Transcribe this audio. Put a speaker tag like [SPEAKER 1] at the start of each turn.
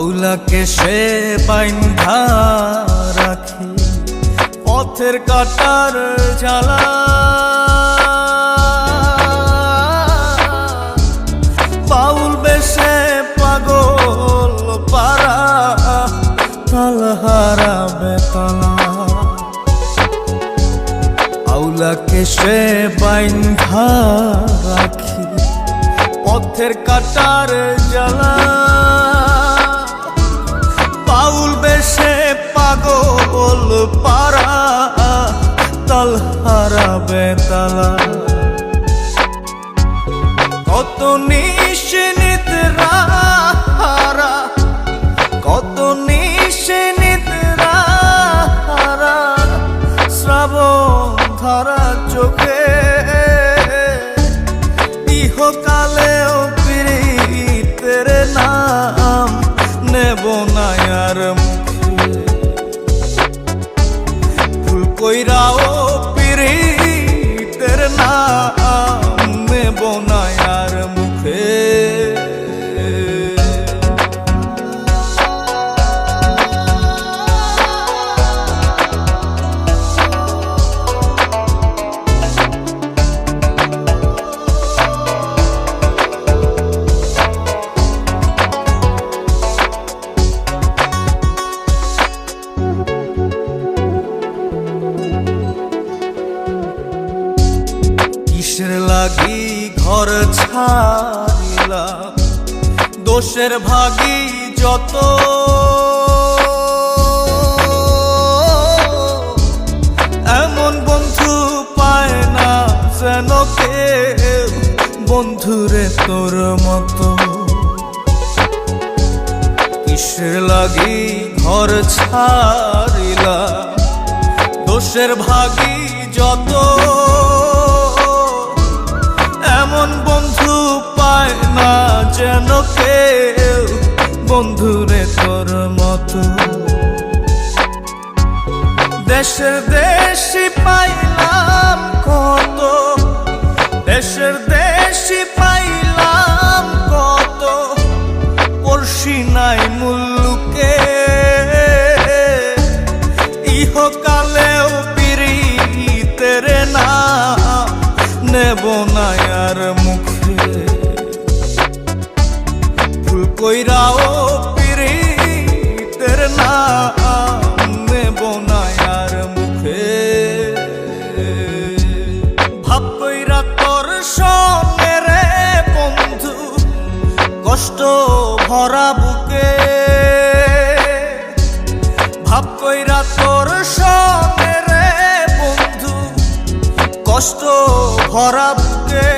[SPEAKER 1] আউলাকে সে বাইন্ধা রাখি পথের কাটার জ্বালা। বাউল বেশে পাগল পারা তালহারা বেতালা। আউলাকে সে বাইন্ধা রাখি পথের কাটার জ্বালা। বাউল বেশে পাগল পারা তালহারা বেতালা। কত নিশিনিদ্রা হারা, কত নিশিনিদ্রা হারা শ্রাবণ ধারা চোখে। ইহকালেও পীড়িতের নাম নেব না আর মুখে। ভুল কইরাও পীড়িতের নাম নেব না আর মুখে। কিসের লাগি ঘর ছাড়িলাম দোষের ভাগী যত। এমন বন্ধু পায় না যেন কেউ বন্ধুরে তোর মতো। কিসের লাগি ঘর ছাড়িলাম দোষের ভাগী যত। এমন বন্ধু পায় না যেন কেউ বন্ধুরে তোর মতো। দেশের দেশি পাইলাম কত, দেশের দেশি পাইলাম কত, পড়শি নাই মুল্লুকে। ইহকালেও পীড়িতের নাম নেব না আর মুখে। ভুল কইরাও পীড়িতের নাম নেব না আর মুখে। ভাব কইরা তোর সঙ্গে রে বন্ধু কষ্ট ভরা বুকে। ভাব কইরা তোর সঙ্গে রে বন্ধু কষ্ট ভরা বুকে।